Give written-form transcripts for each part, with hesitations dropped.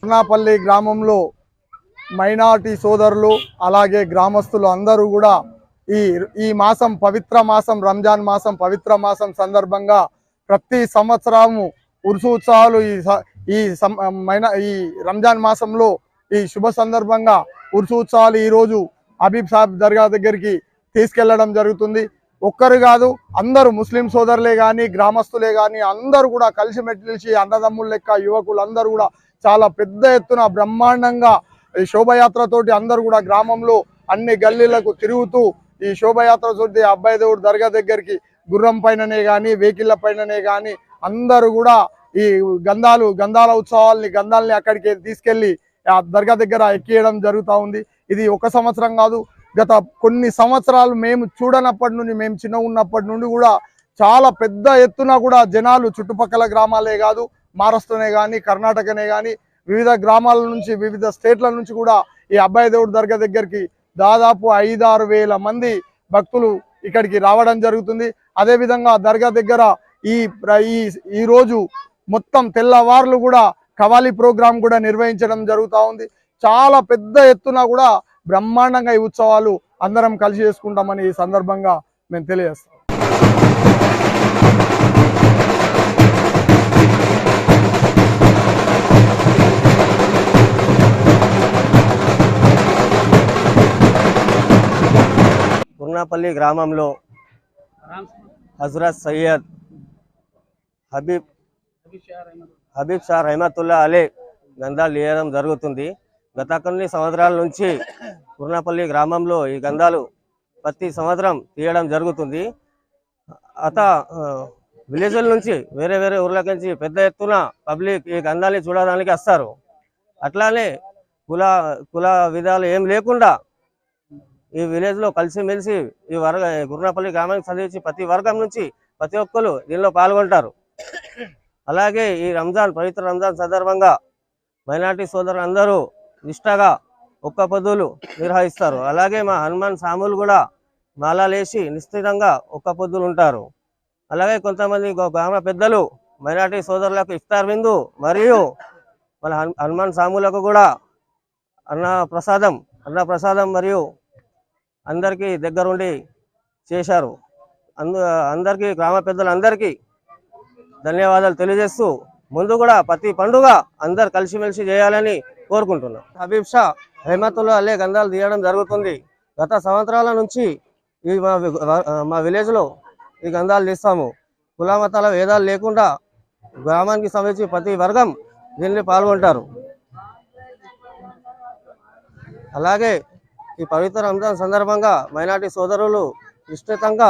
కుర్నాపల్లి గ్రామంలో మైనారిటీ సోదరులు అలాగే గ్రామస్తులు అందరూ కూడా ఈ మాసం పవిత్ర మాసం రంజాన్ మాసం పవిత్ర మాసం సందర్భంగా ప్రతి సంవత్సరము ఉరుసు ఉత్సవాలు ఈ రంజాన్ మాసంలో ఈ శుభ సందర్భంగా ఉరుసు ఉత్సవాలు ఈరోజు హబీబ్ సాహెబ్ దర్గా దగ్గరికి తీసుకెళ్లడం జరుగుతుంది. ఒక్కరు కాదు, అందరూ ముస్లిం సోదరులే కానీ గ్రామస్తులే కానీ అందరూ కూడా కలిసిమెలిసి అన్నదమ్ముల లెక్క యువకులు అందరూ కూడా చాలా పెద్ద ఎత్తున బ్రహ్మాండంగా ఈ శోభయాత్రతోటి అందరూ కూడా గ్రామంలో అన్ని గల్లీలకు తిరుగుతూ ఈ శోభయాత్ర తోటి అబ్బాయి దేవుడు దర్గా దగ్గరికి గుర్రం పైననే కానీ వెహికల్ల పైననే కానీ అందరూ కూడా ఈ గంధాల గంధాలని అక్కడికి తీసుకెళ్లి ఆ దర్గా దగ్గర ఎక్కియడం జరుగుతూ ఉంది. ఇది ఒక సంవత్సరం కాదు, గత కొన్ని సంవత్సరాలు మేము చూడనప్పటి నుండి, మేము చిన్న ఉన్నప్పటి నుండి కూడా చాలా పెద్ద ఎత్తున కూడా జనాలు చుట్టుపక్కల గ్రామాలే కాదు, మహారాష్ట్రనే కానీ కర్ణాటకనే కానీ వివిధ గ్రామాల నుంచి వివిధ స్టేట్ల నుంచి కూడా ఈ అబ్బాయి దేవుడు దర్గా దగ్గరికి దాదాపు 5-6 వేల మంది భక్తులు ఇక్కడికి రావడం జరుగుతుంది. అదేవిధంగా దర్గా దగ్గర ఈ రోజు మొత్తం తెల్లవార్లు కూడా కవాలి ప్రోగ్రాం కూడా నిర్వహించడం జరుగుతూ ఉంది. చాలా పెద్ద ఎత్తున కూడా బ్రహ్మాండంగా ఈ ఉత్సవాలు అందరం కలిసి చేసుకుంటామని ఈ సందర్భంగా మేము తెలియజేస్తాం. కుర్నాపల్లి గ్రామంలో హజరత్ సయ్యద్ హబీబ్ షా రహమతుల్లా అలీ గంధాలు తీయడం జరుగుతుంది. గత కొన్ని సంవత్సరాల నుంచి కుర్నాపల్లి గ్రామంలో ఈ గంధాలు ప్రతి సంవత్సరం తీయడం జరుగుతుంది. విలేజ్ల నుంచి వేరే ఊర్ల నుంచి పెద్ద ఎత్తున పబ్లిక్ ఈ గంధాన్ని చూడడానికి వస్తారు. అట్లానే కుల విధాలు ఏం లేకుండా ఈ విలేజ్లో కలిసిమెలిసి కుర్నాపల్లి గ్రామానికి సంబంధించి ప్రతి వర్గం నుంచి ప్రతి ఒక్కరు దీనిలో పాల్గొంటారు. అలాగే ఈ పవిత్ర రంజాన్ సందర్భంగా మైనార్టీ సోదరులు అందరూ నిష్ఠగా ఒక్క పొద్దులు నిర్వహిస్తారు. అలాగే మా హనుమాన్ సాములు కూడా మాలాలేసి నిశ్చితంగా ఒక్క పొద్దులు ఉంటారు. అలాగే కొంతమంది గ్రామ పెద్దలు మైనార్టీ సోదరులకు ఇఫ్తార్ విందు మరియు మన హనుమాన్ సాములకు కూడా అన్న ప్రసాదం మరియు అందరికీ దగ్గరుండి చేశారు. అందరికీ గ్రామ పెద్దలందరికీ ధన్యవాదాలు తెలియజేస్తూ ముందు కూడా ప్రతి పండుగ అందరు కలిసిమెలిసి చేయాలని కోరుకుంటున్నాం. హబీబ్ షా రహమతుల్లా అలీ గంధాలు తీయడం జరుగుతుంది. గత సంవత్సరాల నుంచి మా విలేజ్లో ఈ గంధాలు తీస్తాము. కుల మతాల భేదాలు లేకుండా గ్రామానికి సంబంధించి ప్రతి వర్గం దీన్ని పాల్గొంటారు. అలాగే ఈ పవిత్ర రంజాన్ సందర్భంగా మైనార్టీ సోదరులు నిశ్చితంగా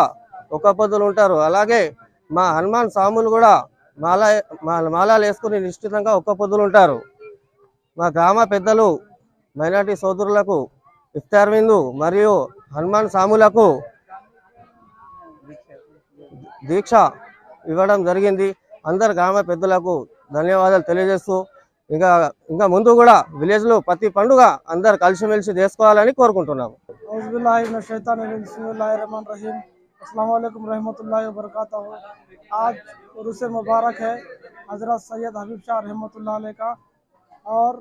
ఒక్క పొద్దులు ఉంటారు. అలాగే మా హనుమాన్ సాములు కూడా మాలాలు వేసుకుని నిశ్చితంగా ఒక్క పొద్దులు ఉంటారు. మా గ్రామ పెద్దలు మైనార్టీ సోదరులకు ఇఫ్తార్ విందు మరియు హనుమాన్ సాములకు దీక్ష ఇవ్వడం జరిగింది. అందరు గ్రామ పెద్దలకు ధన్యవాదాలు తెలియజేస్తూ ఇంకా ముందు కూడా విలేజ్లో ప్రతి పండుగ అందరు కలిసిమెలిసి చేసుకోవాలని కోరుకుంటున్నాము. अस्सलाम वालेकुम रहमतुल्लाहि व बरकातहू। आज उर्स मुबारक है हज़रत सैयद हबीब शाह रहमतुल्लाह अलैह का, और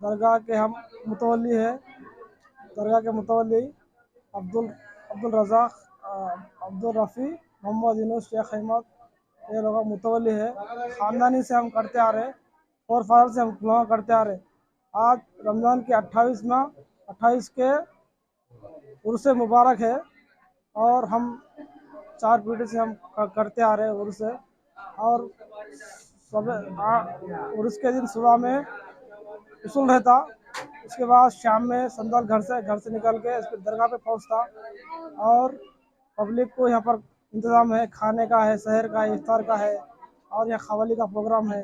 दरगाह के हम मुतवल्ली है। दरगाह के मुतवल्ली अब्दुल रज़ाक, अब्दुल रफ़ी, मोहम्मद यूनुस, शेख अहमद, ये लोग मुतवल्ली है। ख़ानदानी से हम करते आ रहे और फादर से हम करते आ रहे। आज रमज़ान के 28 के उर्स मुबारक है और हम 4 पीढ़ी से हम करते आ रहे हैं उर्स। और उर्स के दिन सुबह में उसूल रहता, उसके बाद शाम में संदल घर से निकल के दरगाह पे पहुंचता, और पब्लिक को यहाँ पर इंतज़ाम है, खाने का है, शहर का है, इफ्तार का है, और यहाँ खवाली का प्रोग्राम है।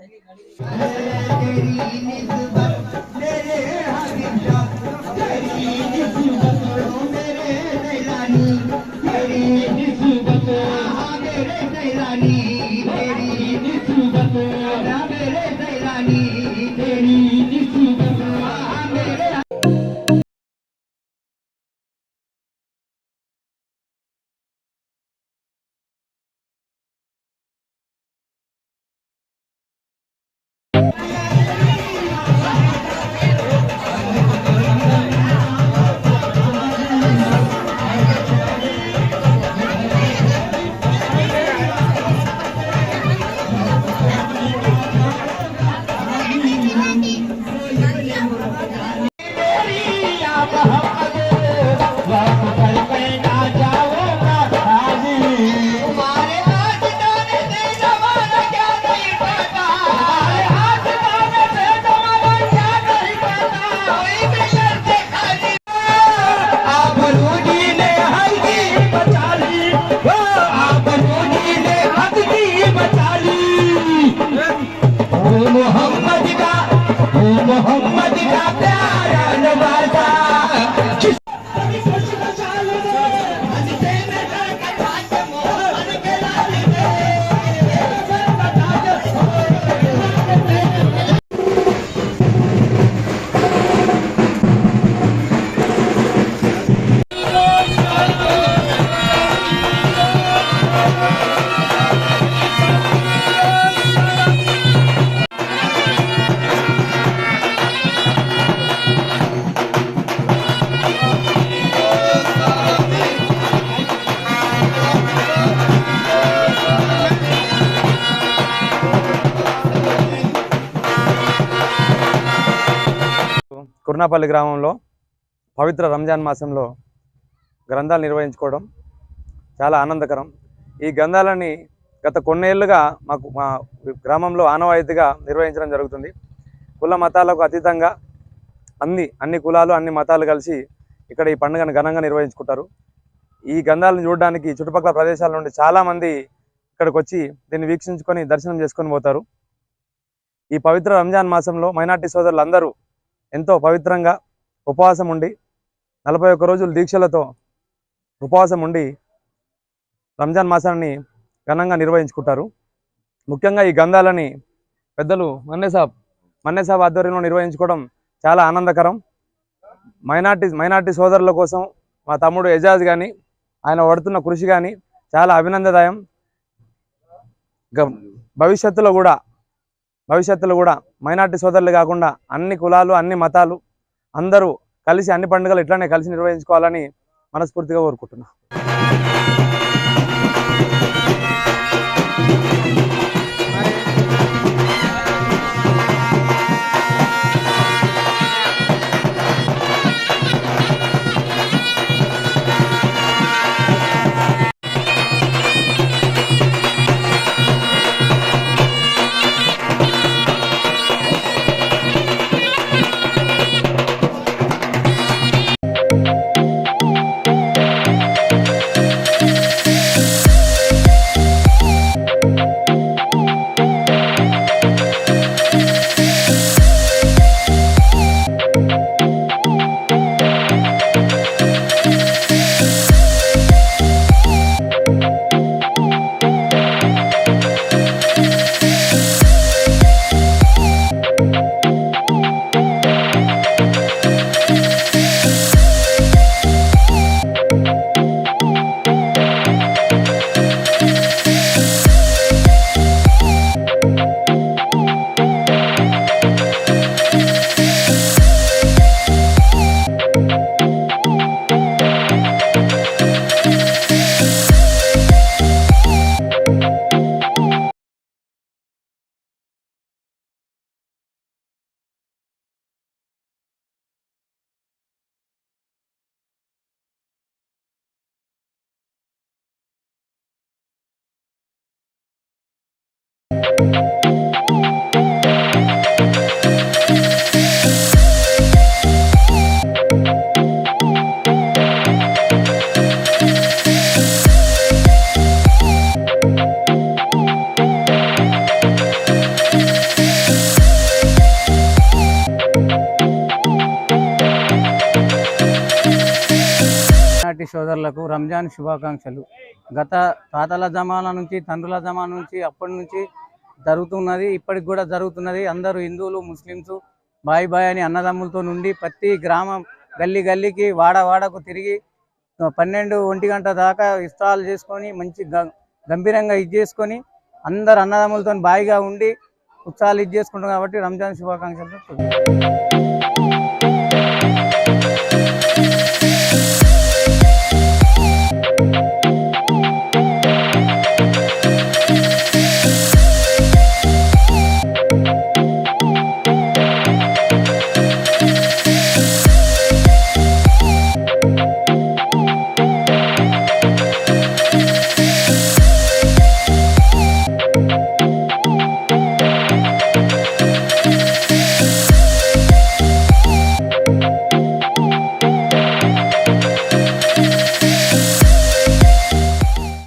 కుర్నాపల్లి గ్రామంలో పవిత్ర రంజాన్ మాసంలో గ్రంథాలు నిర్వహించుకోవడం చాలా ఆనందకరం. ఈ గ్రంథాలని గత కొన్నేళ్లుగా మా గ్రామంలో ఆనవాయితీగా నిర్వహించడం జరుగుతుంది. కుల మతాలకు అతీతంగా అన్ని కులాలు అన్ని మతాలు కలిసి ఇక్కడ ఈ పండుగను ఘనంగా నిర్వహించుకుంటారు. ఈ గ్రంథాలను చూడడానికి చుట్టుపక్కల ప్రదేశాల నుండి చాలామంది ఇక్కడికి వచ్చి దీన్ని వీక్షించుకొని దర్శనం చేసుకొని పోతారు. ఈ పవిత్ర రంజాన్ మాసంలో మైనార్టీ సోదరులు అందరూ ఎంతో పవిత్రంగా ఉపవాసం ఉండి 41 రోజులు దీక్షలతో ఉపవాసం ఉండి రంజాన్ మాసాన్ని ఘనంగా నిర్వహించుకుంటారు. ముఖ్యంగా ఈ గంధాలని పెద్దలు మన్నేసాబ్ ఆధ్వర్యంలో నిర్వహించుకోవడం చాలా ఆనందకరం. మైనార్టీ సోదరుల కోసం మా తమ్ముడు ఎజాజ్ కానీ ఆయన పడుతున్న కృషి కానీ చాలా అభినందదాయం. భవిష్యత్తులో కూడా మైనార్టీ సోదరులు కాకుండా అన్ని కులాలు అన్ని మతాలు అందరూ కలిసి అన్ని పండుగలు ఇట్లానే కలిసి నిర్వహించుకోవాలని మనస్ఫూర్తిగా కోరుకుంటున్నా. సోదరులకు రంజాన్ శుభాకాంక్షలు. గత తాతల జమానా నుంచి తండ్రుల జమానా నుంచి అప్పటి నుంచి జరుగుతున్నది, ఇప్పటికి కూడా జరుగుతున్నది. అందరూ హిందువులు ముస్లిమ్స్ బాయ్ బాయ్ అని అన్నదమ్ములతో నుండి ప్రతి గ్రామం గల్లీకి వాడకు తిరిగి 12-1 గంట దాకా ఇఫ్తార్లు చేసుకొని మంచి గంభీరంగా చేసుకొని అందరు అన్నదమ్ములతో బాయిగా ఉండి ఉత్సాహాలు చేసుకుంటాం. కాబట్టి రంజాన్ శుభాకాంక్షలు.